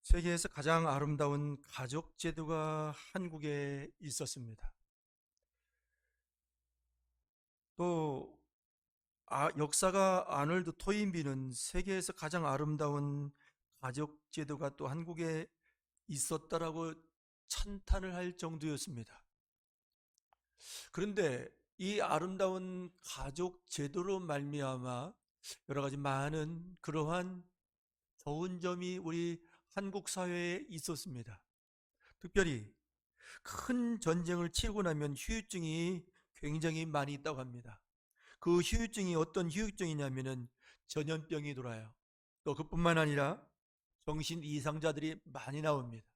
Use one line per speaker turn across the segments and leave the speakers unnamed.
세계에서 가장 아름다운 가족 제도가 한국에 있었습니다. 또 역사가 아놀드 토인비는 세계에서 가장 아름다운 가족 제도가 또 한국에 있었다라고 찬탄을 할 정도였습니다. 그런데 이 아름다운 가족 제도로 말미암아 여러 가지 많은 그러한 좋은 점이 우리 한국 사회에 있었습니다. 특별히 큰 전쟁을 치르고 나면 후유증이 굉장히 많이 있다고 합니다. 그 후유증이 어떤 후유증이냐면은 전염병이 돌아요. 또 그뿐만 아니라 정신 이상자들이 많이 나옵니다.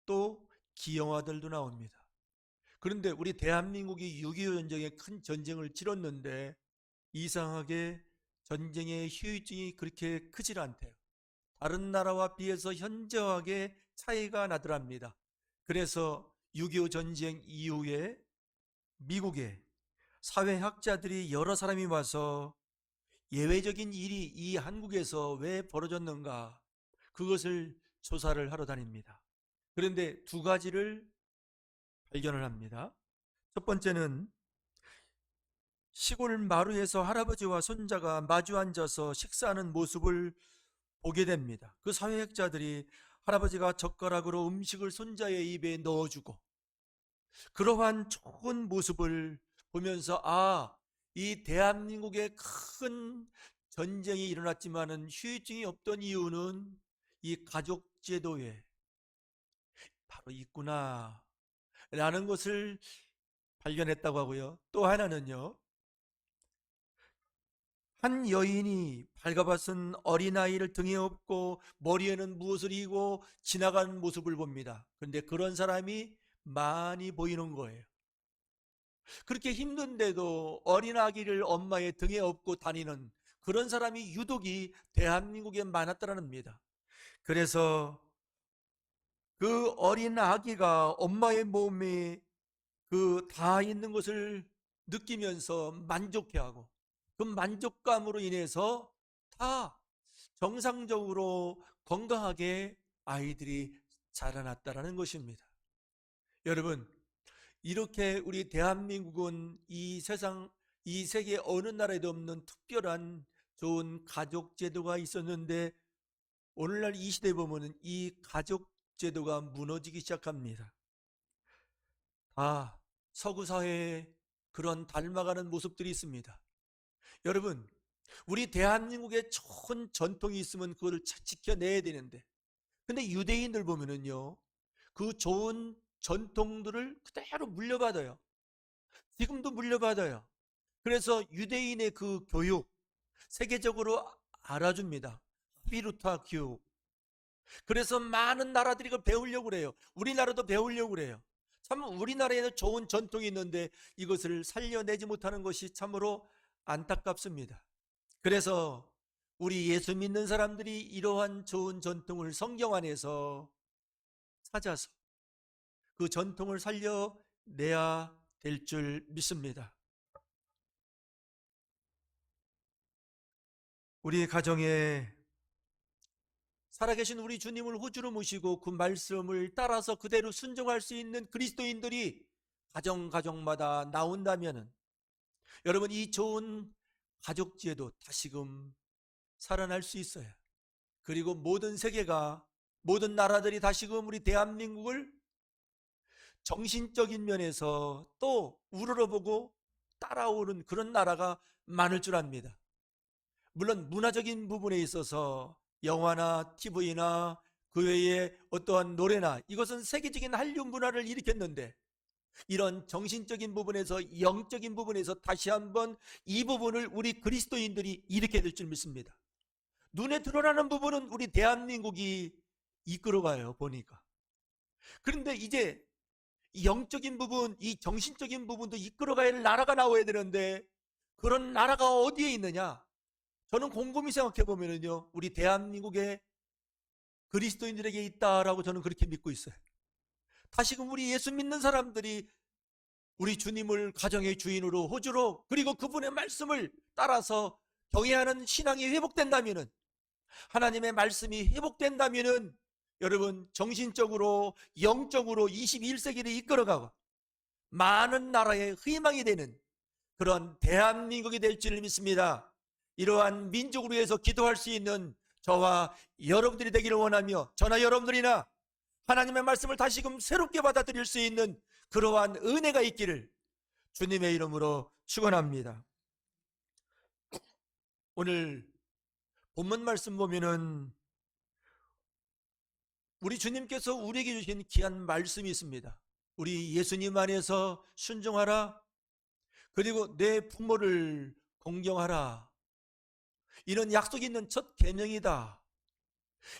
또 기형아들도 나옵니다. 그런데 우리 대한민국이 6.25 전쟁에 큰 전쟁을 치렀는데 이상하게 전쟁의 후유증이 그렇게 크질 않대요. 다른 나라와 비해서 현저하게 차이가 나더랍니다. 그래서 6.25 전쟁 이후에 미국에 사회학자들이 여러 사람이 와서 예외적인 일이 이 한국에서 왜 벌어졌는가, 그것을 조사를 하러 다닙니다. 그런데 두 가지를 발견을 합니다. 첫 번째는 시골 마루에서 할아버지와 손자가 마주 앉아서 식사하는 모습을 보게 됩니다. 그 사회학자들이 할아버지가 젓가락으로 음식을 손자의 입에 넣어주고 그러한 좋은 모습을 보면서 이 대한민국에 큰 전쟁이 일어났지만은 후유증이 없던 이유는 이 가족 제도에 바로 있구나 라는 것을 발견했다고 하고요. 또 하나는요, 한 여인이 발가벗은 어린아이를 등에 업고 머리에는 무엇을 이고 지나가는 모습을 봅니다. 그런데 그런 사람이 많이 보이는 거예요. 그렇게 힘든데도 어린아기를 엄마의 등에 업고 다니는 그런 사람이 유독이 대한민국에 많았다는 겁니다. 그래서 그 어린아기가 엄마의 몸에 그 다 있는 것을 느끼면서 만족해하고 그 만족감으로 인해서 다 정상적으로 건강하게 아이들이 자라났다라는 것입니다. 여러분, 이렇게 우리 대한민국은 이 세상, 이 세계 어느 나라에도 없는 특별한 좋은 가족 제도가 있었는데 오늘날 이 시대에 보면은 이 가족 제도가 무너지기 시작합니다. 서구 사회에 그런 닮아가는 모습들이 있습니다. 여러분, 우리 대한민국에 좋은 전통이 있으면 그거를 지켜내야 되는데, 근데 유대인들 보면은요, 그 좋은 전통들을 그대로 물려받아요. 지금도 물려받아요. 그래서 유대인의 그 교육, 세계적으로 알아줍니다. 피루타 교육. 그래서 많은 나라들이 그걸 배우려고 그래요. 우리나라도 배우려고 그래요. 참 우리나라에는 좋은 전통이 있는데 이것을 살려내지 못하는 것이 참으로 안타깝습니다. 그래서 우리 예수 믿는 사람들이 이러한 좋은 전통을 성경 안에서 찾아서 그 전통을 살려내야 될 줄 믿습니다. 우리 가정에 살아계신 우리 주님을 호주로 모시고 그 말씀을 따라서 그대로 순종할 수 있는 그리스도인들이 가정마다 나온다면은 여러분, 이 좋은 가족지에도 다시금 살아날 수 있어요. 그리고 모든 세계가, 모든 나라들이 다시금 우리 대한민국을 정신적인 면에서 또 우러러보고 따라오는 그런 나라가 많을 줄 압니다. 물론 문화적인 부분에 있어서 영화나 TV나 그 외에 어떠한 노래나 이것은 세계적인 한류 문화를 일으켰는데 이런 정신적인 부분에서, 영적인 부분에서 다시 한번 이 부분을 우리 그리스도인들이 일으켜야 될 줄 믿습니다. 눈에 드러나는 부분은 우리 대한민국이 이끌어가요, 보니까. 그런데 이제 이 영적인 부분, 이 정신적인 부분도 이끌어가야 할 나라가 나와야 되는데 그런 나라가 어디에 있느냐? 저는 곰곰이 생각해 보면은요, 우리 대한민국에 그리스도인들에게 있다라고 저는 그렇게 믿고 있어요. 다시금 우리 예수 믿는 사람들이 우리 주님을 가정의 주인으로 호주로 그리고 그분의 말씀을 따라서 경외하는 신앙이 회복된다면은, 하나님의 말씀이 회복된다면은 여러분 정신적으로 영적으로 21세기를 이끌어가고 많은 나라의 희망이 되는 그런 대한민국이 될 줄 믿습니다. 이러한 민족을 위해서 기도할 수 있는 저와 여러분들이 되기를 원하며, 저나 여러분들이나 하나님의 말씀을 다시금 새롭게 받아들일 수 있는 그러한 은혜가 있기를 주님의 이름으로 축원합니다. 오늘 본문 말씀 보면은 우리 주님께서 우리에게 주신 귀한 말씀이 있습니다. 우리 예수님 안에서 순종하라, 그리고 내 부모를 공경하라. 이런 약속이 있는 첫 계명이다.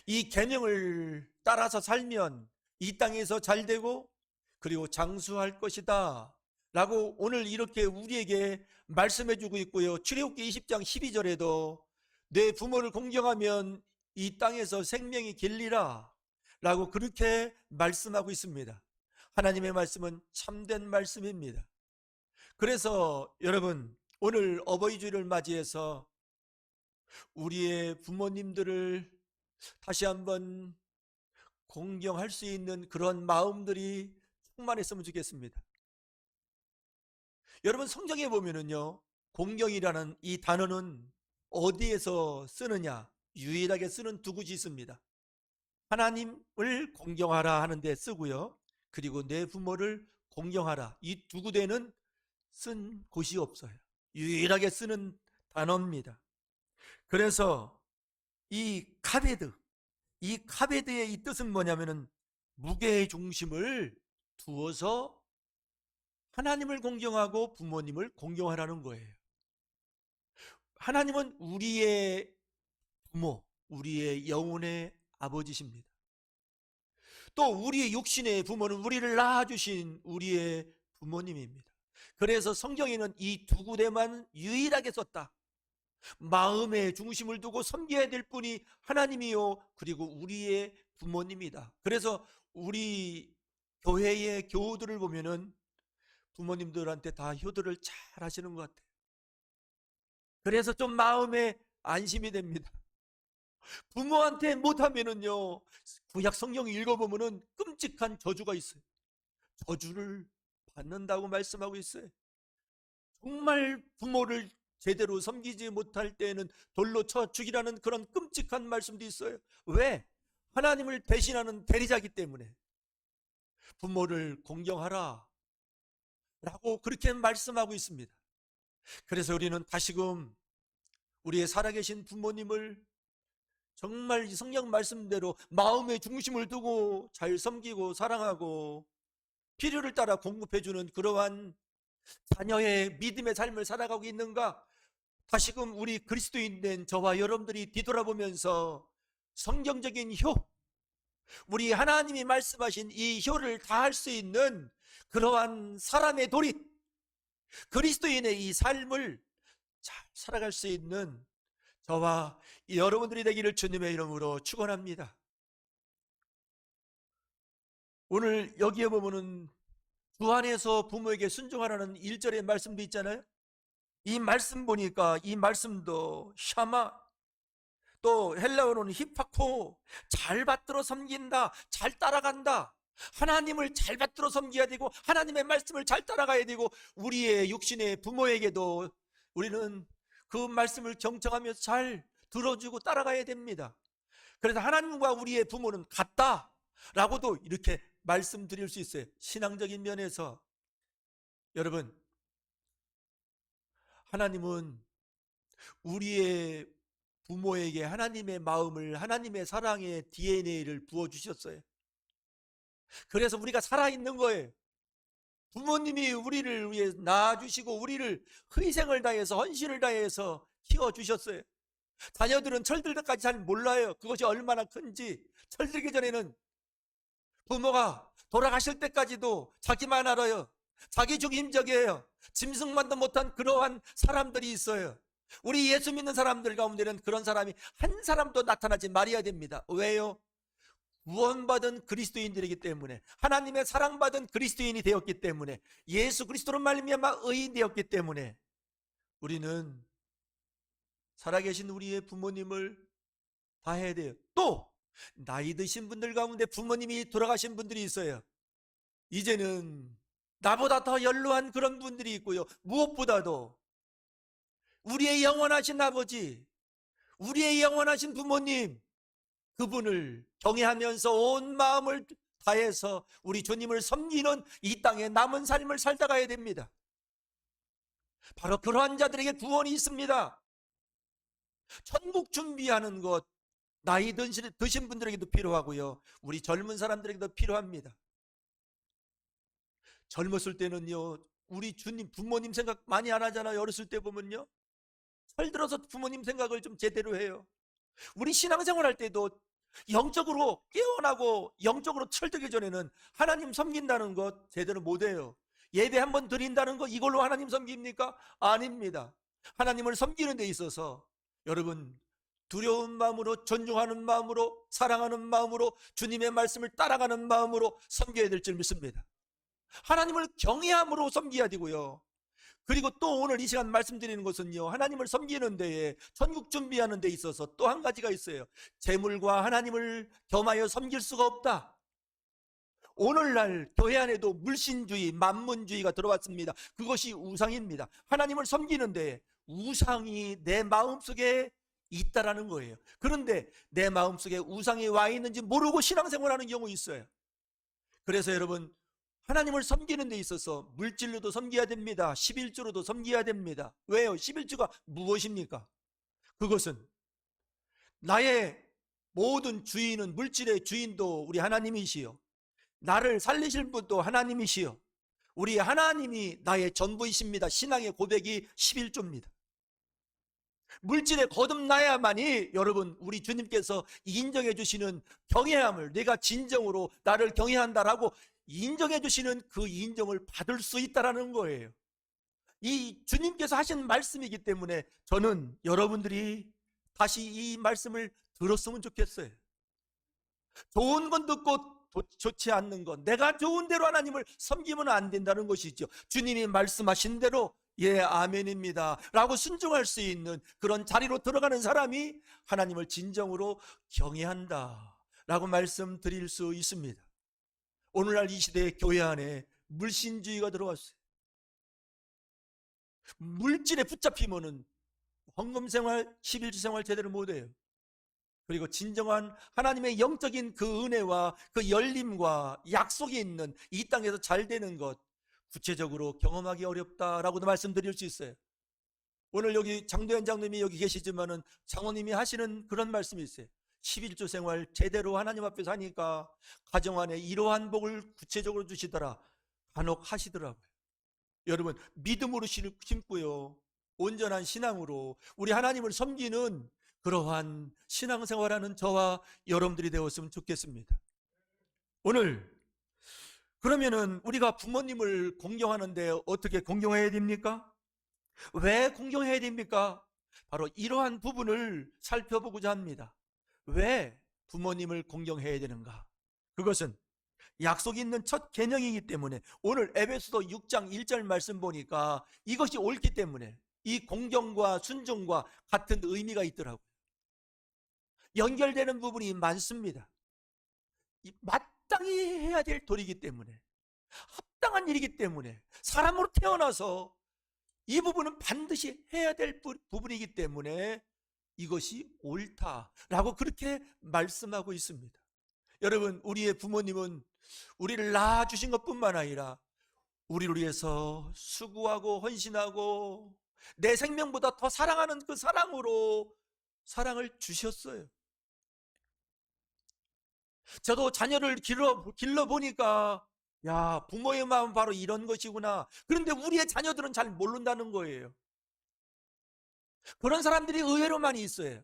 이 계명을 따라서 살면 이 땅에서 잘 되고 그리고 장수할 것이다 라고 오늘 이렇게 우리에게 말씀해 주고 있고요. 출애굽기 20장 12절에도 내 부모를 공경하면 이 땅에서 생명이 길리라 라고 그렇게 말씀하고 있습니다. 하나님의 말씀은 참된 말씀입니다. 그래서 여러분, 오늘 어버이 주일을 맞이해서 우리의 부모님들을 다시 한번 공경할 수 있는 그런 마음들이 충만했으면 좋겠습니다. 여러분, 성경에 보면은요, 공경이라는 이 단어는 어디에서 쓰느냐, 유일하게 쓰는 두 곳이 있습니다. 하나님을 공경하라 하는 데 쓰고요, 그리고 내 부모를 공경하라, 이 두 군데는 쓴 곳이 없어요. 유일하게 쓰는 단어입니다. 그래서 이 카베드의 이 뜻은 뭐냐면은 무게의 중심을 두어서 하나님을 공경하고 부모님을 공경하라는 거예요. 하나님은 우리의 부모, 우리의 영혼의 아버지십니다. 또 우리의 육신의 부모는 우리를 낳아주신 우리의 부모님입니다. 그래서 성경에는 이 두 구대만 유일하게 썼다. 마음의 중심을 두고 섬겨야 될 분이 하나님이요, 그리고 우리의 부모님이다. 그래서 우리 교회의 교우들을 보면은 부모님들한테 다 효도를 잘 하시는 것 같아요. 그래서 좀 마음에 안심이 됩니다. 부모한테 못하면은요, 구약 성경 읽어보면은 끔찍한 저주가 있어요. 저주를 받는다고 말씀하고 있어요. 정말 부모를 제대로 섬기지 못할 때에는 돌로 쳐 죽이라는 그런 끔찍한 말씀도 있어요. 왜? 하나님을 대신하는 대리자이기 때문에. 부모를 공경하라 라고 그렇게 말씀하고 있습니다. 그래서 우리는 다시금 우리의 살아계신 부모님을 정말 이 성경 말씀대로 마음의 중심을 두고 잘 섬기고 사랑하고 필요를 따라 공급해주는 그러한 자녀의 믿음의 삶을 살아가고 있는가? 다시금 우리 그리스도인 된 저와 여러분들이 뒤돌아보면서 성경적인 효, 우리 하나님이 말씀하신 이 효를 다할 수 있는 그러한 사람의 도리, 그리스도인의 이 삶을 잘 살아갈 수 있는 저와 여러분들이 되기를 주님의 이름으로 축원합니다. 오늘 여기에 보면은 주 안에서 부모에게 순종하라는 1절의 말씀도 있잖아요. 이 말씀 보니까 이 말씀도 샤마, 또 헬라어로는 히파코, 잘 받들어 섬긴다, 잘 따라간다. 하나님을 잘 받들어 섬겨야 되고 하나님의 말씀을 잘 따라가야 되고 우리의 육신의 부모에게도 우리는 그 말씀을 경청하며 잘 들어주고 따라가야 됩니다. 그래서 하나님과 우리의 부모는 같다라고도 이렇게 말씀드릴 수 있어요. 신앙적인 면에서 여러분, 하나님은 우리의 부모에게 하나님의 마음을, 하나님의 사랑의 DNA를 부어주셨어요. 그래서 우리가 살아있는 거예요. 부모님이 우리를 위해 낳아주시고 우리를 희생을 다해서 헌신을 다해서 키워주셨어요. 자녀들은 철들 때까지 잘 몰라요. 그것이 얼마나 큰지. 철들기 전에는 부모가 돌아가실 때까지도 자기만 알아요. 자기 중심적이에요. 짐승만도 못한 그러한 사람들이 있어요. 우리 예수 믿는 사람들 가운데는 그런 사람이 한 사람도 나타나지 말아야 됩니다. 왜요? 구원받은 그리스도인들이기 때문에, 하나님의 사랑받은 그리스도인이 되었기 때문에, 예수 그리스도로 말미암아 의인 되었기 때문에 우리는 살아계신 우리의 부모님을 다 해야 돼요. 또 나이 드신 분들 가운데 부모님이 돌아가신 분들이 있어요. 이제는 나보다 더 연로한 그런 분들이 있고요. 무엇보다도 우리의 영원하신 아버지, 우리의 영원하신 부모님, 그분을 경외하면서 온 마음을 다해서 우리 주님을 섬기는 이 땅에 남은 삶을 살다 가야 됩니다. 바로 그러한 자들에게 구원이 있습니다. 천국 준비하는 것, 나이 드신 분들에게도 필요하고요. 우리 젊은 사람들에게도 필요합니다. 젊었을 때는요, 우리 주님, 부모님 생각 많이 안 하잖아요. 어렸을 때 보면요. 철들어서 부모님 생각을 좀 제대로 해요. 우리 신앙생활 할 때도 영적으로 깨어나고 영적으로 철들기 전에는 하나님 섬긴다는 것 제대로 못해요. 예배 한번 드린다는 것 이걸로 하나님 섬깁니까? 아닙니다. 하나님을 섬기는 데 있어서 여러분 두려운 마음으로, 존중하는 마음으로, 사랑하는 마음으로, 주님의 말씀을 따라가는 마음으로 섬겨야 될 줄 믿습니다. 하나님을 경외함으로 섬겨야 되고요. 그리고 또 오늘 이 시간 말씀드리는 것은요, 하나님을 섬기는 데에, 천국 준비하는 데 있어서 또 한 가지가 있어요. 재물과 하나님을 겸하여 섬길 수가 없다. 오늘날 교회 안에도 물신주의, 만문주의가 들어왔습니다. 그것이 우상입니다. 하나님을 섬기는 데에 우상이 내 마음속에 있다라는 거예요. 그런데 내 마음속에 우상이 와 있는지 모르고 신앙생활하는 경우 있어요. 그래서 여러분, 하나님을 섬기는 데 있어서 물질로도 섬겨야 됩니다. 11조로도 섬겨야 됩니다. 왜요? 11조가 무엇입니까? 그것은 나의 모든 주인은, 물질의 주인도 우리 하나님이시요, 나를 살리실 분도 하나님이시요, 우리 하나님이 나의 전부이십니다. 신앙의 고백이 11조입니다. 물질에 거듭나야만이 여러분 우리 주님께서 인정해 주시는 경외함을, 내가 진정으로 나를 경외한다라고 인정해 주시는 그 인정을 받을 수 있다라는 거예요. 이 주님께서 하신 말씀이기 때문에 저는 여러분들이 다시 이 말씀을 들었으면 좋겠어요. 좋은 건 듣고 좋지 않는 건, 내가 좋은 대로 하나님을 섬기면 안 된다는 것이죠. 주님이 말씀하신 대로 예, 아멘입니다 라고 순종할 수 있는 그런 자리로 들어가는 사람이 하나님을 진정으로 경외한다 라고 말씀드릴 수 있습니다. 오늘날 이 시대의 교회 안에 물신주의가 들어왔어요. 물질에 붙잡히면은 헌금생활, 11주 생활 제대로 못해요. 그리고 진정한 하나님의 영적인 그 은혜와 그 열림과 약속이 있는 이 땅에서 잘 되는 것, 구체적으로 경험하기 어렵다라고도 말씀드릴 수 있어요. 오늘 여기 장도연 장로님이 여기 계시지만은 장로님이 하시는 그런 말씀이 있어요. 11조 생활 제대로 하나님 앞에서 하니까 가정 안에 이러한 복을 구체적으로 주시더라, 간혹 하시더라고요. 여러분, 믿음으로 심고요, 온전한 신앙으로 우리 하나님을 섬기는 그러한 신앙생활하는 저와 여러분들이 되었으면 좋겠습니다. 오늘 그러면은 우리가 부모님을 공경하는데 어떻게 공경해야 됩니까? 왜 공경해야 됩니까? 바로 이러한 부분을 살펴보고자 합니다. 왜 부모님을 공경해야 되는가? 그것은 약속이 있는 첫 계명이기 때문에, 오늘 에베소서 6장 1절 말씀 보니까 이것이 옳기 때문에 이 공경과 순종과 같은 의미가 있더라고요. 연결되는 부분이 많습니다. 마땅히 해야 될 도리이기 때문에, 합당한 일이기 때문에, 사람으로 태어나서 이 부분은 반드시 해야 될 부분이기 때문에 이것이 옳다라고 그렇게 말씀하고 있습니다. 여러분, 우리의 부모님은 우리를 낳아주신 것뿐만 아니라 우리를 위해서 수고하고 헌신하고 내 생명보다 더 사랑하는 그 사랑으로 사랑을 주셨어요. 저도 자녀를 길러보니까 야, 부모의 마음은 바로 이런 것이구나. 그런데 우리의 자녀들은 잘 모른다는 거예요. 그런 사람들이 의외로 많이 있어요.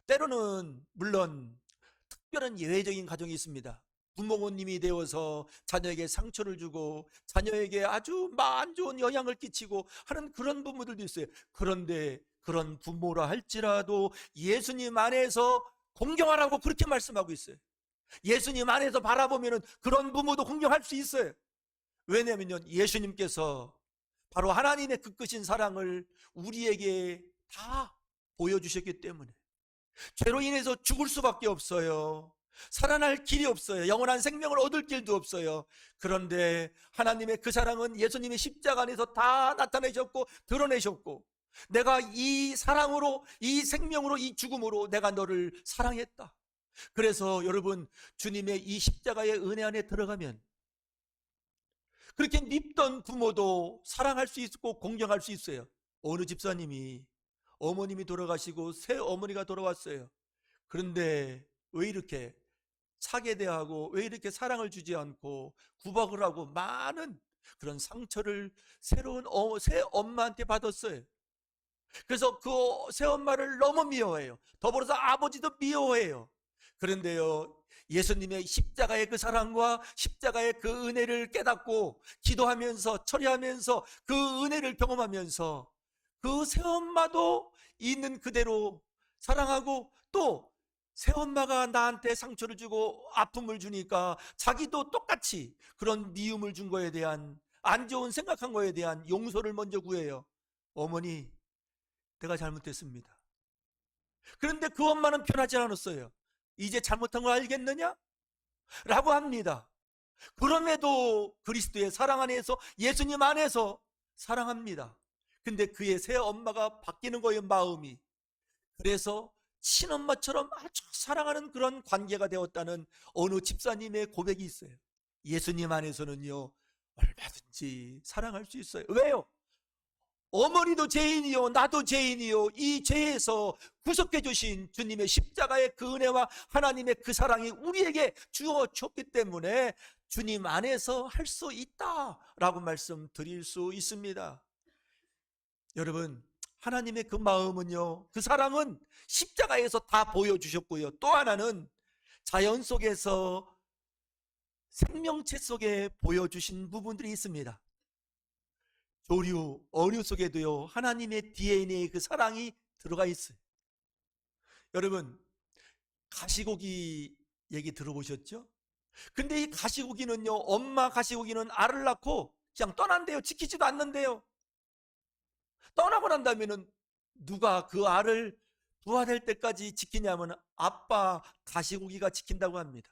때로는 물론 특별한 예외적인 가정이 있습니다. 부모님이 되어서 자녀에게 상처를 주고 자녀에게 아주 안 좋은 영향을 끼치고 하는 그런 부모들도 있어요. 그런데 그런 부모라 할지라도 예수님 안에서 공경하라고 그렇게 말씀하고 있어요. 예수님 안에서 바라보면 그런 부모도 공경할 수 있어요. 왜냐하면 예수님께서 바로 하나님의 그 크신 사랑을 우리에게 다 보여주셨기 때문에, 죄로 인해서 죽을 수밖에 없어요. 살아날 길이 없어요. 영원한 생명을 얻을 길도 없어요. 그런데 하나님의 그 사랑은 예수님의 십자가 안에서 다 나타내셨고 드러내셨고, 내가 이 사랑으로, 이 생명으로, 이 죽음으로 내가 너를 사랑했다. 그래서 여러분, 주님의 이 십자가의 은혜 안에 들어가면 그렇게 밉던 부모도 사랑할 수 있고 공경할 수 있어요. 어느 집사님이 어머님이 돌아가시고 새 어머니가 돌아왔어요. 그런데 왜 이렇게 차게 대하고, 왜 이렇게 사랑을 주지 않고 구박을 하고 많은 그런 상처를 새로운 새 엄마한테 받았어요. 그래서 그 새엄마를 너무 미워해요. 더불어서 아버지도 미워해요. 그런데요, 예수님의 십자가의 그 사랑과 십자가의 그 은혜를 깨닫고 기도하면서 처리하면서 그 은혜를 경험하면서 그 새엄마도 있는 그대로 사랑하고, 또 새엄마가 나한테 상처를 주고 아픔을 주니까 자기도 똑같이 그런 미움을 준 거에 대한, 안 좋은 생각한 거에 대한 용서를 먼저 구해요. 어머니, 내가 잘못했습니다. 그런데 그 엄마는 변하지 않았어요. 이제 잘못한 거 알겠느냐? 라고 합니다. 그럼에도 그리스도의 사랑 안에서, 예수님 안에서 사랑합니다. 근데 그의 새 엄마가 바뀌는 거예요, 마음이. 그래서 친엄마처럼 아주 사랑하는 그런 관계가 되었다는 어느 집사님의 고백이 있어요. 예수님 안에서는요, 얼마든지 사랑할 수 있어요. 왜요? 어머니도 죄인이요, 나도 죄인이요. 이 죄에서 구속해 주신 주님의 십자가의 그 은혜와 하나님의 그 사랑이 우리에게 주어졌기 때문에 주님 안에서 할 수 있다라고 말씀드릴 수 있습니다. 여러분, 하나님의 그 마음은요, 그 사랑은 십자가에서 다 보여주셨고요. 또 하나는 자연 속에서, 생명체 속에 보여주신 부분들이 있습니다. 조류, 어류 속에도요, 하나님의 DNA 그 사랑이 들어가 있어요. 여러분, 가시고기 얘기 들어보셨죠? 근데 이 가시고기는요, 엄마 가시고기는 알을 낳고 그냥 떠난대요. 지키지도 않는데요. 떠나고 난 다음에는 누가 그 알을 부화될 때까지 지키냐면 아빠 가시고기가 지킨다고 합니다.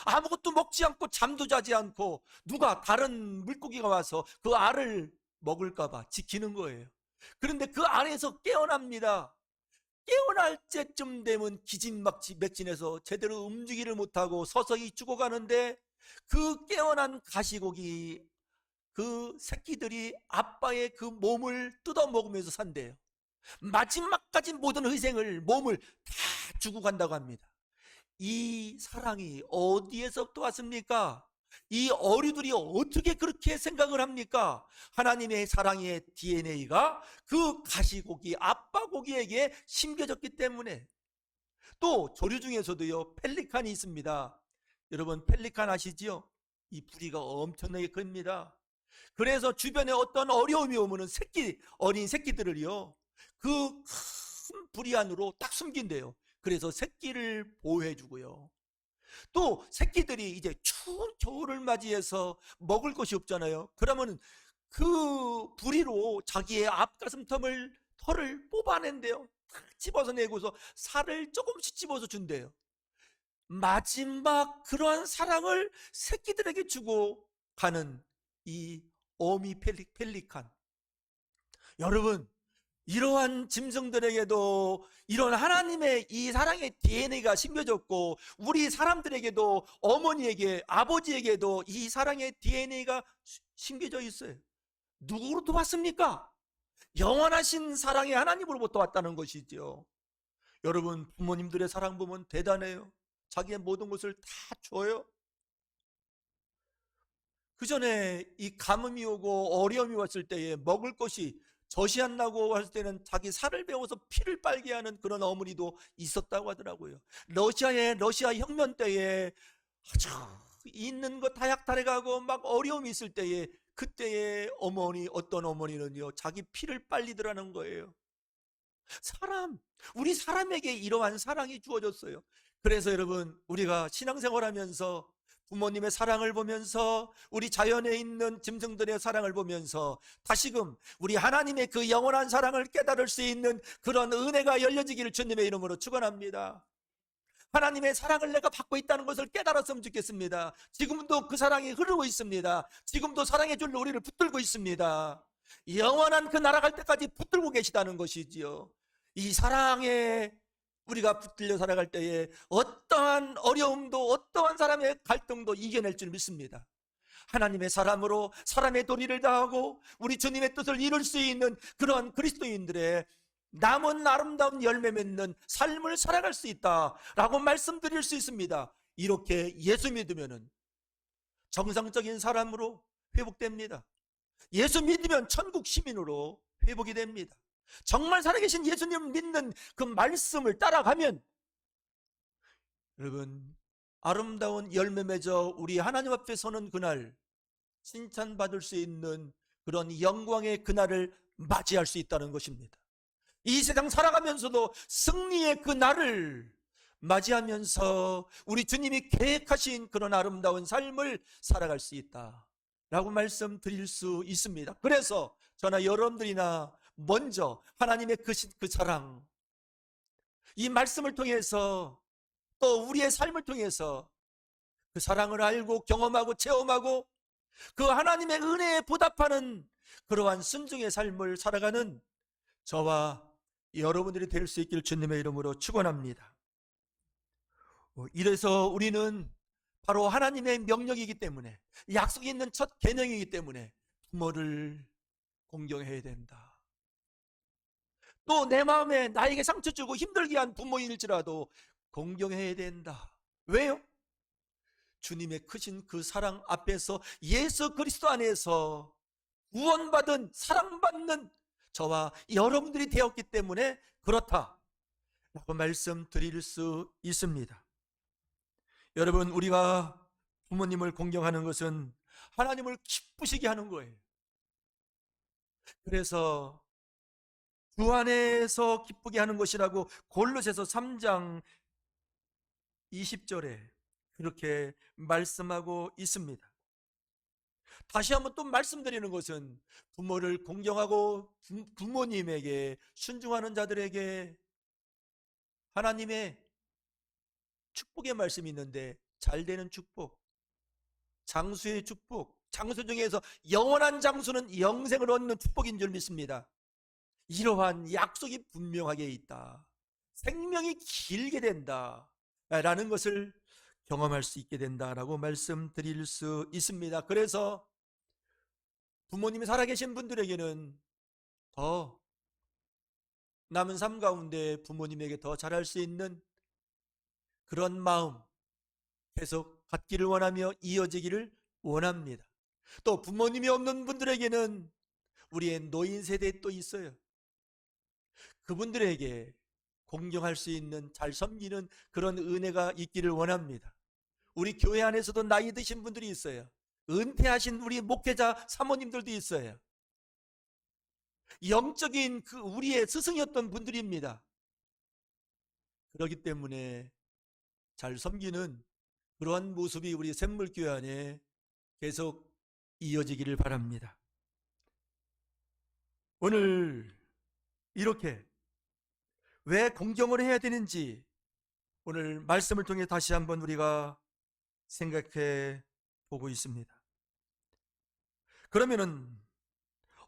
아무것도 먹지 않고 잠도 자지 않고 누가 다른 물고기가 와서 그 알을 먹을까봐 지키는 거예요. 그런데 그 안에서 깨어납니다. 깨어날 때쯤 되면 기진맥진해서 제대로 움직이를 못하고 서서히 죽어가는데, 그 깨어난 가시고기 그 새끼들이 아빠의 그 몸을 뜯어 먹으면서 산대요. 마지막까지 모든 희생을, 몸을 다 주고 간다고 합니다. 이 사랑이 어디에서부터 왔습니까? 이 어류들이 어떻게 그렇게 생각을 합니까? 하나님의 사랑의 DNA가 그 가시고기, 아빠 고기에게 심겨졌기 때문에. 또 조류 중에서도요, 펠리칸이 있습니다. 여러분, 펠리칸 아시지요? 이 부리가 엄청나게 큽니다. 그래서 주변에 어떤 어려움이 오면은 어린 새끼들을요, 그 큰 부리 안으로 딱 숨긴대요. 그래서 새끼를 보호해주고요. 또 새끼들이 이제 추운 겨울을 맞이해서 먹을 것이 없잖아요. 그러면 그 부리로 자기의 앞가슴 털을 뽑아낸대요. 탁 집어서내고서 살을 조금씩 집어서 준대요. 마지막 그러한 사랑을 새끼들에게 주고 가는 이 어미 펠리칸. 여러분, 이러한 짐승들에게도 이런 하나님의 이 사랑의 DNA가 심겨졌고, 우리 사람들에게도, 어머니에게, 아버지에게도 이 사랑의 DNA가 심겨져 있어요. 누구로부터 왔습니까? 영원하신 사랑의 하나님으로부터 왔다는 것이죠. 여러분, 부모님들의 사랑 보면 대단해요. 자기의 모든 것을 다 줘요. 그 전에 이 가뭄이 오고 어려움이 왔을 때에 먹을 것이 젖이 안 나고 할 때는 자기 살을 베어서 피를 빨게 하는 그런 어머니도 있었다고 하더라고요. 러시아 혁명 때에 아주 있는 거 다약탈해가고 막 어려움이 있을 때에, 그때의 어떤 어머니는요, 자기 피를 빨리더라는 거예요. 우리 사람에게 이러한 사랑이 주어졌어요. 그래서 여러분, 우리가 신앙생활하면서 부모님의 사랑을 보면서, 우리 자연에 있는 짐승들의 사랑을 보면서 다시금 우리 하나님의 그 영원한 사랑을 깨달을 수 있는 그런 은혜가 열려지기를 주님의 이름으로 축원합니다. 하나님의 사랑을 내가 받고 있다는 것을 깨달았으면 좋겠습니다. 지금도 그 사랑이 흐르고 있습니다. 지금도 사랑의 줄로 우리를 붙들고 있습니다. 영원한 그 나라 갈 때까지 붙들고 계시다는 것이지요. 이 사랑에 우리가 붙들려 살아갈 때에 어떠한 어려움도 어떠한 사람의 갈등도 이겨낼 줄 믿습니다. 하나님의 사람으로 사람의 도리를 다하고 우리 주님의 뜻을 이룰 수 있는 그런 그리스도인들의 남은 아름다운 열매 맺는 삶을 살아갈 수 있다라고 말씀드릴 수 있습니다. 이렇게 예수 믿으면 정상적인 사람으로 회복됩니다. 예수 믿으면 천국 시민으로 회복이 됩니다. 정말 살아계신 예수님 믿는 그 말씀을 따라가면 여러분 아름다운 열매 맺어 우리 하나님 앞에 서는 그날, 칭찬받을 수 있는 그런 영광의 그날을 맞이할 수 있다는 것입니다. 이 세상 살아가면서도 승리의 그 날을 맞이하면서 우리 주님이 계획하신 그런 아름다운 삶을 살아갈 수 있다라고 말씀드릴 수 있습니다. 그래서 저나 여러분들이나 먼저 하나님의 그 사랑, 이 말씀을 통해서 또 우리의 삶을 통해서 그 사랑을 알고 경험하고 체험하고 그 하나님의 은혜에 보답하는 그러한 순종의 삶을 살아가는 저와 여러분들이 될 수 있기를 주님의 이름으로 축원합니다. 이래서 우리는 바로 하나님의 명령이기 때문에, 약속이 있는 첫 계명이기 때문에 부모를 공경해야 된다. 또 내 마음에 나에게 상처 주고 힘들게 한 부모일지라도 공경해야 된다. 왜요? 주님의 크신 그 사랑 앞에서 예수 그리스도 안에서 구원받은 사랑받는 저와 여러분들이 되었기 때문에 그렇다 라고 말씀드릴 수 있습니다. 여러분, 우리가 부모님을 공경하는 것은 하나님을 기쁘시게 하는 거예요. 그래서 주 안에서 기쁘게 하는 것이라고 골로새서 3장 20절에 그렇게 말씀하고 있습니다. 다시 한번 또 말씀드리는 것은 부모를 공경하고 부모님에게 순종하는 자들에게 하나님의 축복의 말씀이 있는데, 잘되는 축복, 장수의 축복, 장수 중에서 영원한 장수는 영생을 얻는 축복인 줄 믿습니다. 이러한 약속이 분명하게 있다. 생명이 길게 된다 라는 것을 경험할 수 있게 된다라고 말씀드릴 수 있습니다. 그래서 부모님이 살아계신 분들에게는 더 남은 삶 가운데 부모님에게 더 잘할 수 있는 그런 마음 계속 갖기를 원하며 이어지기를 원합니다. 또 부모님이 없는 분들에게는 우리의 노인 세대에 또 있어요. 그분들에게 공경할 수 있는, 잘 섬기는 그런 은혜가 있기를 원합니다. 우리 교회 안에서도 나이 드신 분들이 있어요. 은퇴하신 우리 목회자 사모님들도 있어요. 영적인 그 우리의 스승이었던 분들입니다. 그렇기 때문에 잘 섬기는 그러한 모습이 우리 샘물교회 안에 계속 이어지기를 바랍니다. 오늘 이렇게 왜 공경을 해야 되는지 오늘 말씀을 통해 다시 한번 우리가 생각해 보고 있습니다. 그러면은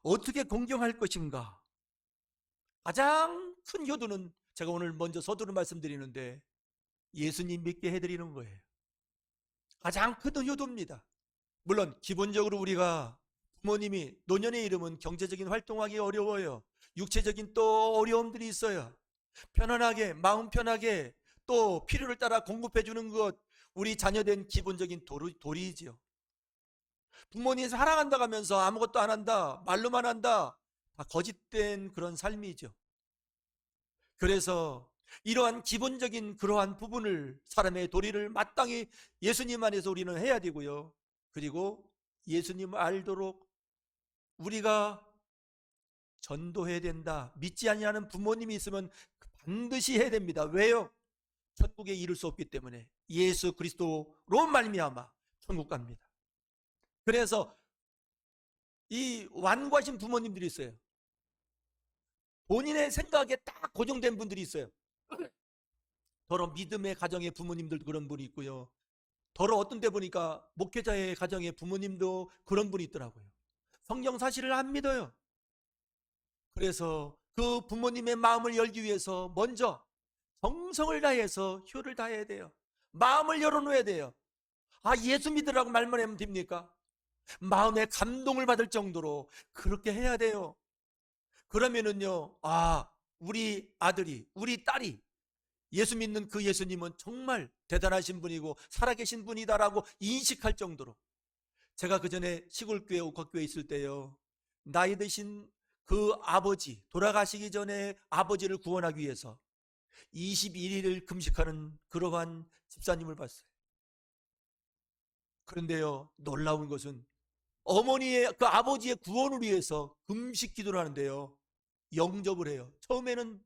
어떻게 공경할 것인가? 가장 큰 효도는 제가 오늘 먼저 서두로 말씀드리는데 예수님 믿게 해드리는 거예요. 가장 큰 효도입니다. 물론 기본적으로 우리가 부모님이 노년에 이르면 경제적인 활동하기 어려워요. 육체적인 또 어려움들이 있어요. 편안하게, 마음 편하게 또 필요를 따라 공급해 주는 것, 우리 자녀된 기본적인 도리이지요. 부모님 사랑한다 하면서 아무것도 안 한다, 말로만 한다, 다 거짓된 그런 삶이죠. 그래서 이러한 기본적인 그러한 부분을, 사람의 도리를 마땅히 예수님 안에서 우리는 해야 되고요. 그리고 예수님을 알도록 우리가 전도해야 된다. 믿지 아니하는 부모님이 있으면 반드시 해야 됩니다. 왜요? 천국에 이를 수 없기 때문에 예수 그리스도로 말미암아 천국 갑니다. 그래서 이 완고하신 부모님들이 있어요. 본인의 생각에 딱 고정된 분들이 있어요. 더러 믿음의 가정의 부모님들도 그런 분이 있고요. 더러 어떤 데 보니까 목회자의 가정의 부모님도 그런 분이 있더라고요. 성경 사실을 안 믿어요. 그래서 그 부모님의 마음을 열기 위해서 먼저 정성을 다해서 효를 다해야 돼요. 마음을 열어놓아야 돼요. 아, 예수 믿으라고 말만 하면 됩니까? 마음에 감동을 받을 정도로 그렇게 해야 돼요. 그러면은요, 아, 우리 아들이, 우리 딸이 예수 믿는 그 예수님은 정말 대단하신 분이고 살아계신 분이다라고 인식할 정도로. 제가 그 전에 시골교회 옥합교회에 있을 때요, 나이 드신 그 아버지, 돌아가시기 전에 아버지를 구원하기 위해서 21일을 금식하는 그러한 집사님을 봤어요. 그런데요, 놀라운 것은 어머니의 그 아버지의 구원을 위해서 금식 기도를 하는데요, 영접을 해요. 처음에는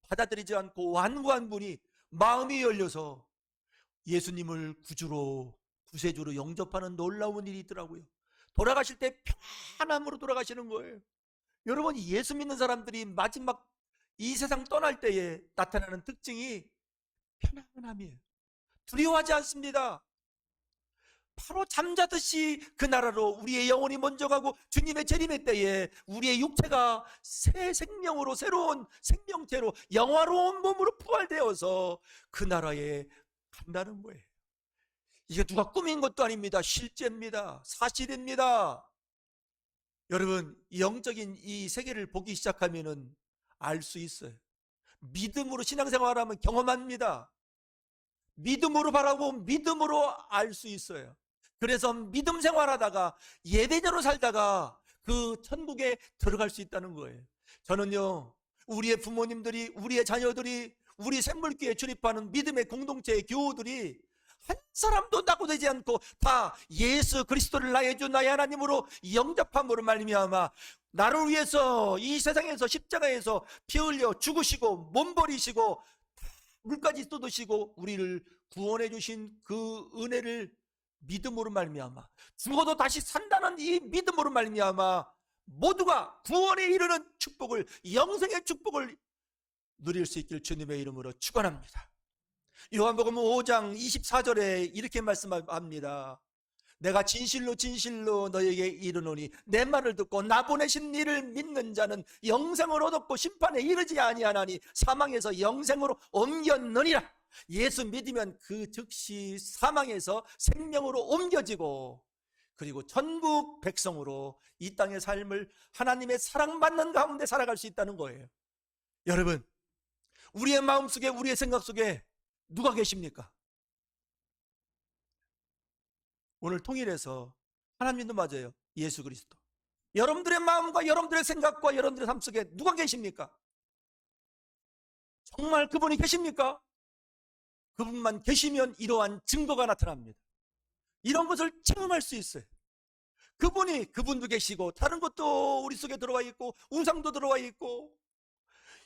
받아들이지 않고 완고한 분이 마음이 열려서 예수님을 구주로, 구세주로 영접하는 놀라운 일이 있더라고요. 돌아가실 때 편안함으로 돌아가시는 거예요. 여러분, 예수 믿는 사람들이 마지막 이 세상 떠날 때에 나타나는 특징이 편안함이에요. 두려워하지 않습니다. 바로 잠자듯이 그 나라로 우리의 영혼이 먼저 가고 주님의 재림의 때에 우리의 육체가 새 생명으로, 새로운 생명체로, 영화로운 몸으로 부활되어서 그 나라에 간다는 거예요. 이게 누가 꾸민 것도 아닙니다. 실제입니다. 사실입니다. 여러분, 영적인 이 세계를 보기 시작하면은 알 수 있어요. 믿음으로 신앙생활하면 경험합니다. 믿음으로 바라고 믿음으로 알 수 있어요. 그래서 믿음 생활하다가 예배자로 살다가 그 천국에 들어갈 수 있다는 거예요. 저는요, 우리의 부모님들이, 우리의 자녀들이, 우리 샘물교에 출입하는 믿음의 공동체의 교우들이 한 사람도 낙오되지 않고 다 예수 그리스도를 나의 주 나의 하나님으로 영접함으로 말미암아 나를 위해서 이 세상에서 십자가에서 피 흘려 죽으시고 몸 버리시고 물까지 쏟으시고 우리를 구원해 주신 그 은혜를 믿음으로 말미암아, 죽어도 다시 산다는 이 믿음으로 말미암아 모두가 구원에 이르는 축복을, 영생의 축복을 누릴 수 있길 주님의 이름으로 축원합니다. 요한복음 5장 24절에 이렇게 말씀합니다. 내가 진실로 진실로 너에게 이르노니 내 말을 듣고 나 보내신 이를 믿는 자는 영생을 얻었고 심판에 이르지 아니하나니 사망에서 영생으로 옮겼느니라. 예수 믿으면 그 즉시 사망에서 생명으로 옮겨지고, 그리고 천국 백성으로 이 땅의 삶을 하나님의 사랑받는 가운데 살아갈 수 있다는 거예요. 여러분, 우리의 마음속에, 우리의 생각 속에 누가 계십니까? 오늘 통일해서 하나님도 맞아요. 예수 그리스도. 여러분들의 마음과 여러분들의 생각과 여러분들의 삶 속에 누가 계십니까? 정말 그분이 계십니까? 그분만 계시면 이러한 증거가 나타납니다. 이런 것을 체험할 수 있어요. 그분도 계시고 다른 것도 우리 속에 들어와 있고 우상도 들어와 있고,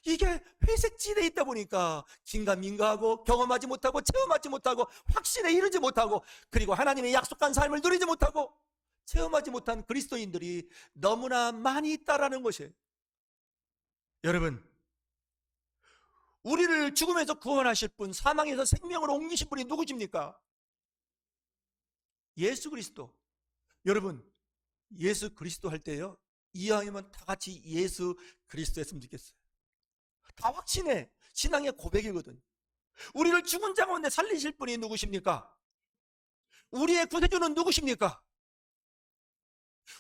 이게 회색지대에 있다 보니까 긴가민가하고 경험하지 못하고 체험하지 못하고 확신에 이르지 못하고, 그리고 하나님의 약속한 삶을 누리지 못하고 체험하지 못한 그리스도인들이 너무나 많이 있다라는 것이에요. 여러분, 우리를 죽음에서 구원하실 분, 사망에서 생명으로 옮기신 분이 누구십니까? 예수 그리스도. 여러분, 예수 그리스도 할 때요, 이왕이면 다 같이 예수 그리스도 했으면 좋겠어요. 다 확신해. 신앙의 고백이거든. 우리를 죽은 자 가운데 살리실 분이 누구십니까? 우리의 구세주는 누구십니까?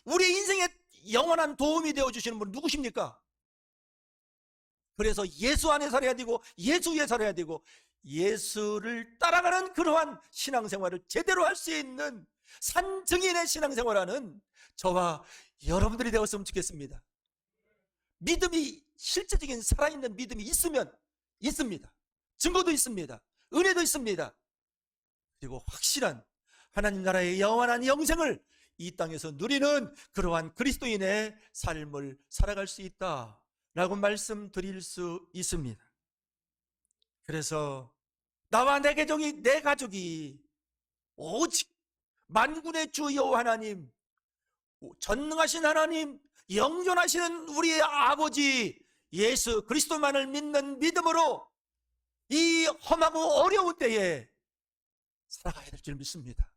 우리 인생에 영원한 도움이 되어주시는 분은 누구십니까? 그래서 예수 안에 살아야 되고 예수 위에 살아야 되고 예수를 따라가는 그러한 신앙생활을 제대로 할 수 있는 산증인의 신앙생활하는 저와 여러분들이 되었으면 좋겠습니다. 믿음이, 실제적인 살아있는 믿음이 있으면 있습니다. 증거도 있습니다. 은혜도 있습니다. 그리고 확실한 하나님 나라의 영원한 영생을 이 땅에서 누리는 그러한 그리스도인의 삶을 살아갈 수 있다라고 말씀드릴 수 있습니다. 그래서 나와 내 가족이 오직 만군의 주 여호와 하나님, 전능하신 하나님, 영존하시는 우리의 아버지 예수 그리스도만을 믿는 믿음으로 이 험하고 어려운 때에 살아가야 될 줄 믿습니다.